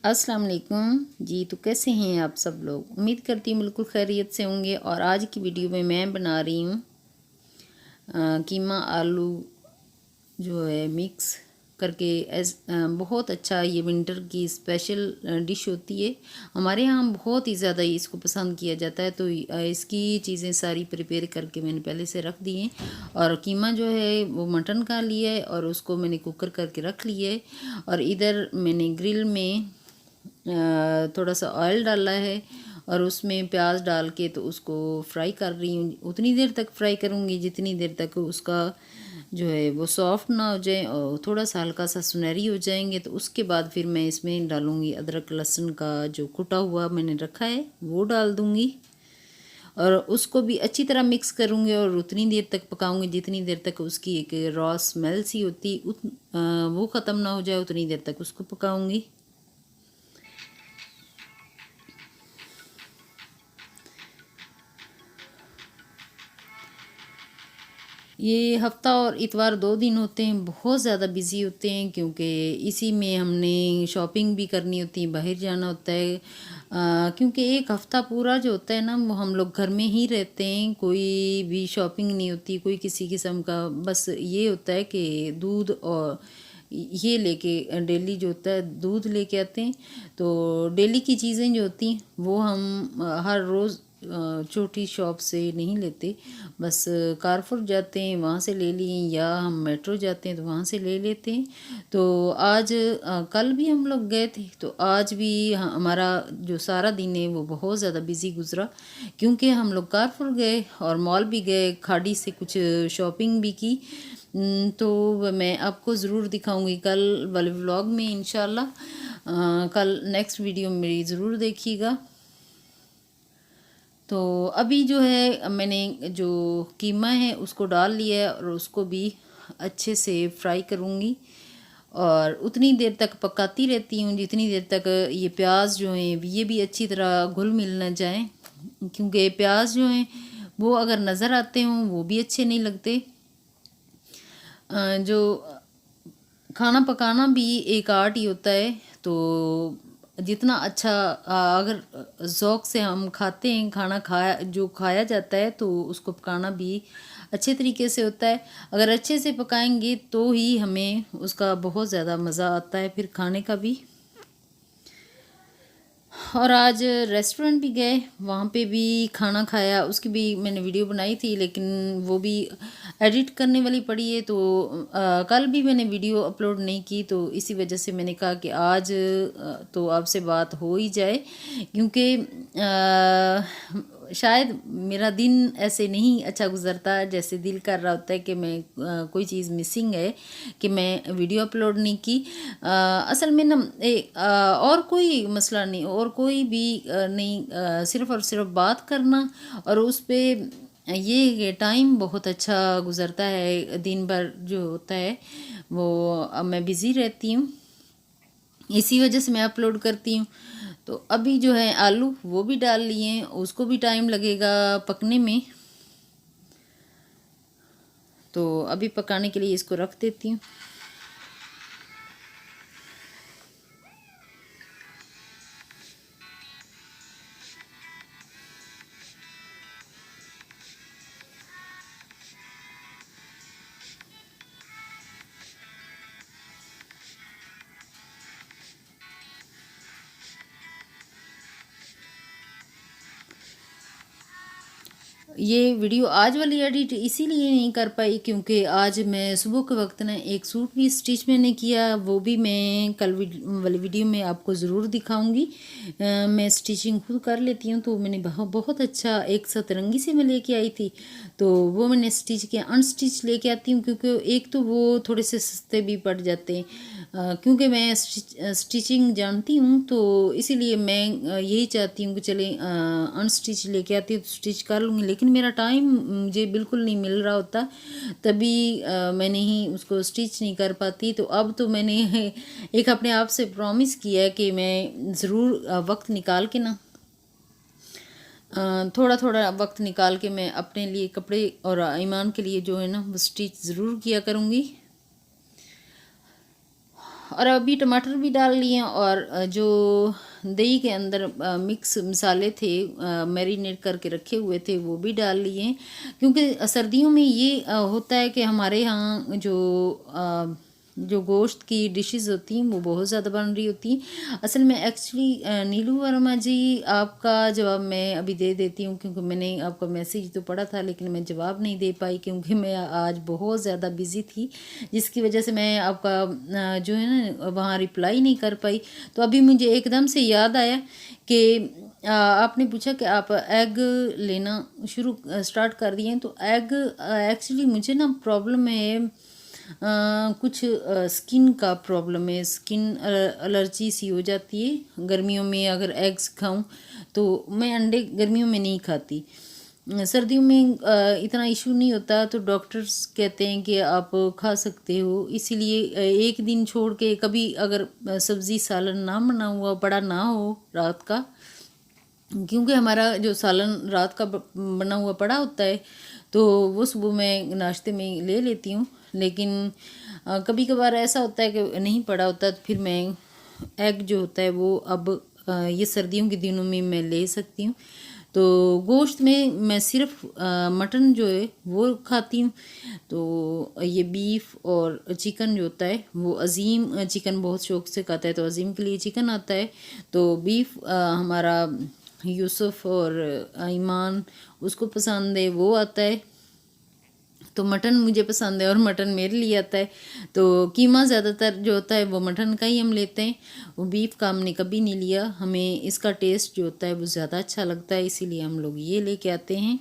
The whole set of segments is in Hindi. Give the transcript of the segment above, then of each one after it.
अस्सलाम वालेकुम जी। तो कैसे हैं आप सब लोग? उम्मीद करती हूँ बिल्कुल खैरियत से होंगे। और आज की वीडियो में मैं बना रही हूँ कीमा आलू जो है मिक्स करके। बहुत अच्छा, ये विंटर की स्पेशल डिश होती है। हमारे यहाँ बहुत ही ज़्यादा इसको पसंद किया जाता है। तो इसकी चीज़ें सारी प्रिपेयर करके मैंने पहले से रख दी हैं। और कीमा जो है वो मटन का लिया है और उसको मैंने कुकर करके रख लिया है। और इधर मैंने ग्रिल में थोड़ा सा ऑयल डाला है और उसमें प्याज डाल के तो उसको फ्राई कर रही हूँ। उतनी देर तक फ्राई करूँगी जितनी देर तक उसका जो है वो सॉफ्ट ना हो जाए और थोड़ा सा हल्का सा सुनहरी हो जाएंगे। तो उसके बाद फिर मैं इसमें डालूँगी अदरक लहसुन का जो कुटा हुआ मैंने रखा है वो डाल दूँगी। और उसको भी अच्छी तरह मिक्स करूँगी और उतनी देर तक पकाऊँगी जितनी देर तक उसकी एक रॉ स्मेल सी होती वो ख़त्म ना हो जाए, उतनी देर तक उसको पकाऊँगी। ये हफ्ता और इतवार 2 दिन होते हैं, बहुत ज़्यादा बिजी होते हैं क्योंकि इसी में हमने शॉपिंग भी करनी होती है, बाहर जाना होता है। क्योंकि एक हफ्ता पूरा जो होता है ना वो हम लोग घर में ही रहते हैं, कोई भी शॉपिंग नहीं होती कोई किसी किस्म का। बस ये होता है कि दूध और ये लेके डेली जो होता है दूध लेके आते हैं। तो डेली की चीज़ें जो होती हैं वो हम हर रोज़ छोटी शॉप से नहीं लेते। बस कारफुर जाते हैं वहाँ से ले लिए, या हम मेट्रो जाते हैं तो वहाँ से ले लेते हैं। तो आज कल भी हम लोग गए थे, तो आज भी हमारा जो सारा दिन है वो बहुत ज़्यादा बिजी गुजरा क्योंकि हम लोग कारफुर गए और मॉल भी गए, खाड़ी से कुछ शॉपिंग भी की। तो मैं आपको ज़रूर दिखाऊंगी कल वाले व्लॉग में इंशाल्लाह। कल नेक्स्ट वीडियो मेरी ज़रूर देखिएगा। तो अभी जो है मैंने जो कीमा है उसको डाल लिया है और उसको भी अच्छे से फ्राई करूँगी और उतनी देर तक पकाती रहती हूँ जितनी देर तक ये प्याज जो हैं ये भी अच्छी तरह घुल मिल ना जाए। क्योंकि प्याज जो हैं वो अगर नज़र आते हों वो भी अच्छे नहीं लगते। जो खाना पकाना भी एक आर्ट ही होता है। तो जितना अच्छा अगर ज़ौक़ से हम खाते हैं, खाना खाया जो खाया जाता है तो उसको पकाना भी अच्छे तरीके से होता है। अगर अच्छे से पकाएंगे तो ही हमें उसका बहुत ज़्यादा मज़ा आता है फिर खाने का भी। और आज रेस्टोरेंट भी गए, वहाँ पे भी खाना खाया, उसकी भी मैंने वीडियो बनाई थी लेकिन वो भी एडिट करने वाली पड़ी है। तो कल भी मैंने वीडियो अपलोड नहीं की, तो इसी वजह से मैंने कहा कि आज तो आपसे बात हो ही जाए। क्योंकि शायद मेरा दिन ऐसे नहीं अच्छा गुजरता जैसे दिल कर रहा होता है कि मैं कोई चीज़ मिसिंग है कि मैं वीडियो अपलोड नहीं की। असल में ना और कोई मसला नहीं और कोई भी नहीं, सिर्फ़ और सिर्फ बात करना और उस पे ये टाइम बहुत अच्छा गुजरता है। दिन भर जो होता है वो मैं बिज़ी रहती हूँ, इसी वजह से मैं अपलोड करती हूँ। तो अभी जो है आलू वो भी डाल लिए हैं, उसको भी टाइम लगेगा पकने में। तो अभी पकाने के लिए इसको रख देती हूँ। ये वीडियो आज वाली एडिट इसीलिए नहीं कर पाई क्योंकि आज मैं सुबह के वक्त ना एक सूट भी स्टिच मैंने किया, वो भी मैं कल वाली वीडियो में आपको ज़रूर दिखाऊंगी। मैं स्टिचिंग खुद कर लेती हूँ, तो मैंने बहुत अच्छा एक सतरंगी से मैं लेके आई थी, तो वो मैंने स्टिच किया। अनस्टिच लेके आती हूँ क्योंकि एक तो वो थोड़े से सस्ते भी पड़ जाते हैं। क्योंकि मैं स्टिचिंग जानती हूँ तो इसीलिए मैं यही चाहती हूँ कि चले अनस्टिच लेके आती हूँ तो स्टिच कर लूँगी। लेकिन मेरा टाइम मुझे बिल्कुल नहीं मिल रहा होता, तभी मैंने ही उसको स्टिच नहीं कर पाती। तो अब तो मैंने एक अपने आप से प्रॉमिस किया है कि मैं ज़रूर वक्त निकाल के ना थोड़ा थोड़ा वक्त निकाल के मैं अपने लिए कपड़े और ईमान के लिए जो है ना वो स्टिच ज़रूर किया करूँगी। और अभी टमाटर भी डाल लिए और जो दही के अंदर मिक्स मसाले थे मैरिनेट करके रखे हुए थे वो भी डाल लिए, क्योंकि सर्दियों में ये होता है कि हमारे यहाँ जो गोश्त की डिशेस होती हैं वो बहुत ज़्यादा बन रही होती हैं। असल में एक्चुअली नीलू वर्मा जी, आपका जवाब मैं अभी दे देती हूँ, क्योंकि मैंने आपका मैसेज तो पढ़ा था लेकिन मैं जवाब नहीं दे पाई क्योंकि मैं आज बहुत ज़्यादा बिज़ी थी, जिसकी वजह से मैं आपका जो है ना वहाँ रिप्लाई नहीं कर पाई। तो अभी मुझे एकदम से याद आया कि आपने पूछा कि आप एग लेना स्टार्ट कर दिए हैं। तो एग एक्चुअली मुझे ना प्रॉब्लम है, कुछ स्किन का प्रॉब्लम है, स्किन एलर्जी सी हो जाती है गर्मियों में। अगर एग्स खाऊं तो मैं अंडे गर्मियों में नहीं खाती, सर्दियों में इतना इशू नहीं होता। तो डॉक्टर्स कहते हैं कि आप खा सकते हो, इसीलिए एक दिन छोड़ के कभी अगर सब्ज़ी सालन ना बना हुआ पड़ा ना हो रात का, क्योंकि हमारा जो सालन रात का बना हुआ पड़ा होता है तो वो सुबह मैं नाश्ते में ले लेती हूँ। लेकिन कभी कभार ऐसा होता है कि नहीं पड़ा होता, तो फिर मैं एग जो होता है वो अब ये सर्दियों के दिनों में मैं ले सकती हूँ। तो गोश्त में मैं सिर्फ मटन जो है वो खाती हूँ। तो ये बीफ और चिकन जो होता है वो अजीम चिकन बहुत शौक से खाता है, तो अजीम के लिए चिकन आता है। तो बीफ हमारा यूसुफ और ईमान उसको पसंद है, वो आता है। तो मटन मुझे पसंद है और मटन मेरे लिए आता है। तो कीमा ज़्यादातर जो होता है वो मटन का ही हम लेते हैं, वो बीफ का हमने कभी नहीं लिया। हमें इसका टेस्ट जो होता है वो ज़्यादा अच्छा लगता है, इसीलिए हम लोग ये लेके आते हैं।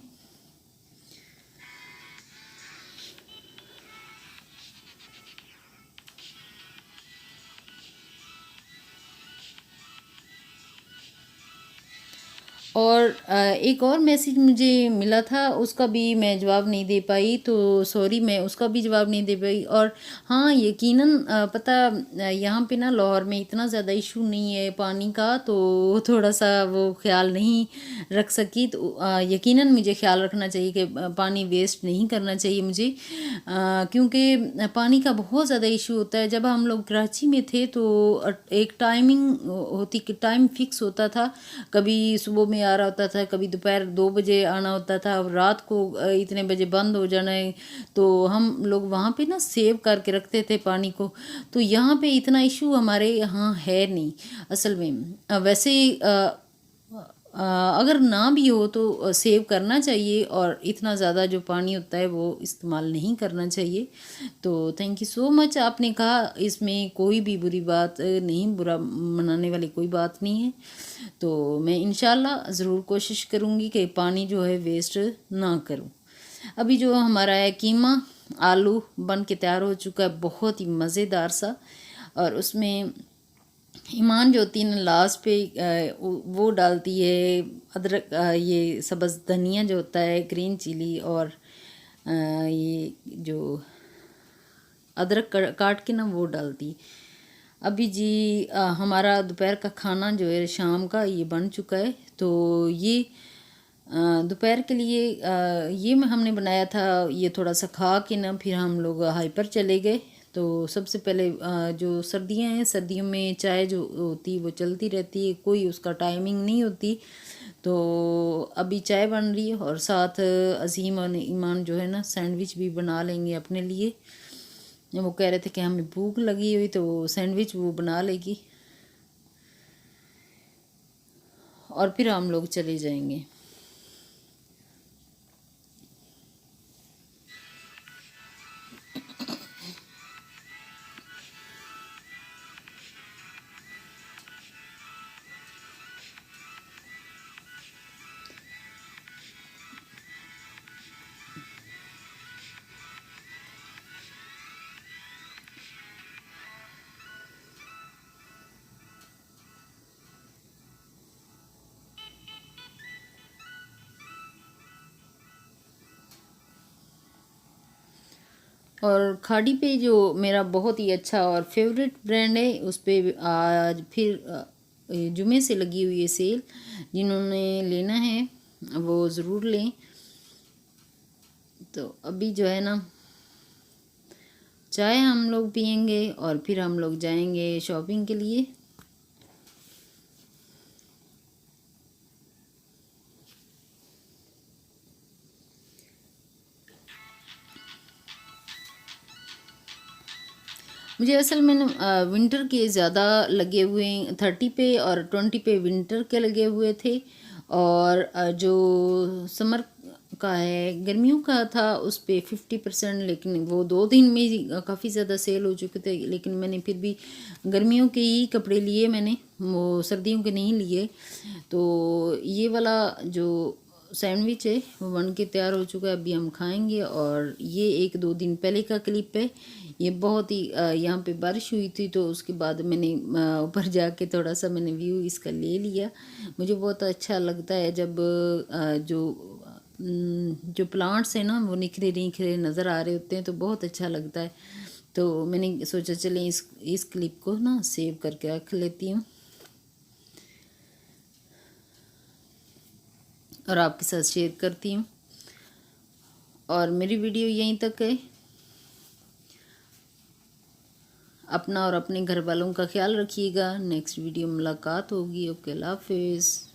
और एक और मैसेज मुझे मिला था, उसका भी मैं जवाब नहीं दे पाई, तो सॉरी मैं उसका भी जवाब नहीं दे पाई। और हाँ यकीनन पता यहाँ पे ना लाहौर में इतना ज़्यादा इशू नहीं है पानी का, तो थोड़ा सा वो ख्याल नहीं रख सकी। तो यकीनन मुझे ख्याल रखना चाहिए कि पानी वेस्ट नहीं करना चाहिए मुझे, क्योंकि पानी का बहुत ज़्यादा इशू होता है। जब हम लोग कराची में थे तो एक टाइमिंग होती, टाइम फिक्स होता था, कभी सुबह में आ रहा होता था, कभी दोपहर 2 बजे आना होता था, और रात को इतने बजे बंद हो जाना है। तो हम लोग वहाँ पे ना सेव करके रखते थे पानी को। तो यहाँ पे इतना इशू हमारे यहाँ है नहीं असल में। वैसे अगर ना भी हो तो सेव करना चाहिए, और इतना ज़्यादा जो पानी होता है वो इस्तेमाल नहीं करना चाहिए। तो थैंक यू सो मच, आपने कहा इसमें कोई भी बुरी बात नहीं, बुरा मनाने वाली कोई बात नहीं है। तो मैं इंशाल्लाह ज़रूर कोशिश करूँगी कि पानी जो है वेस्ट ना करूँ। अभी जो हमारा है कीमा आलू बन के तैयार हो चुका है, बहुत ही मज़ेदार सा। और उसमें ईमान जो होती है ना लास्ट पे वो डालती है अदरक, ये सब्ज़ धनिया जो होता है, ग्रीन चिली, और ये जो अदरक काट के ना वो डालती। अभी जी हमारा दोपहर का खाना जो है शाम का ये बन चुका है। तो ये दोपहर के लिए ये हमने बनाया था, ये थोड़ा सा खा के ना फिर हम लोग हाइपर चले गए। तो सबसे पहले जो सर्दियां हैं, सर्दियों में चाय जो होती है वो चलती रहती है, कोई उसका टाइमिंग नहीं होती। तो अभी चाय बन रही है और साथ अजीम और ईमान जो है ना सैंडविच भी बना लेंगे अपने लिए। वो कह रहे थे कि हमें भूख लगी हुई, तो सैंडविच वो बना लेगी और फिर हम लोग चले जाएंगे। और खाड़ी पे जो मेरा बहुत ही अच्छा और फेवरेट ब्रांड है, उस पर आज फिर जुमे से लगी हुई है सेल। जिन्होंने लेना है वो ज़रूर लें। तो अभी जो है ना चाय हम लोग पियेंगे और फिर हम लोग जाएंगे शॉपिंग के लिए। मुझे असल में विंटर के ज़्यादा लगे हुए 30 पे और 20 पे विंटर के लगे हुए थे, और जो समर का है गर्मियों का था उस पे 50%, लेकिन वो 2 दिन में ही काफ़ी ज़्यादा सेल हो चुके थे। लेकिन मैंने फिर भी गर्मियों के ही कपड़े लिए मैंने, वो सर्दियों के नहीं लिए। तो ये वाला जो सैंडविच है वो बन के तैयार हो चुका है, अभी हम खाएंगे। और ये 1-2 दिन पहले का क्लिप है। ये बहुत ही यहाँ पे बारिश हुई थी, तो उसके बाद मैंने ऊपर जाके थोड़ा सा मैंने व्यू इसका ले लिया। मुझे बहुत अच्छा लगता है जब जो प्लांट्स हैं ना वो निखरे निखरे नज़र आ रहे होते हैं, तो बहुत अच्छा लगता है। तो मैंने सोचा चलें इस क्लिप को ना सेव करके रख लेती हूँ और आपके साथ शेयर करती हूँ। और मेरी वीडियो यहीं तक है। अपना और अपने घर वालों का ख्याल रखिएगा। नेक्स्ट वीडियो मुलाकात होगी। ओके, अल्लाह हाफिज़।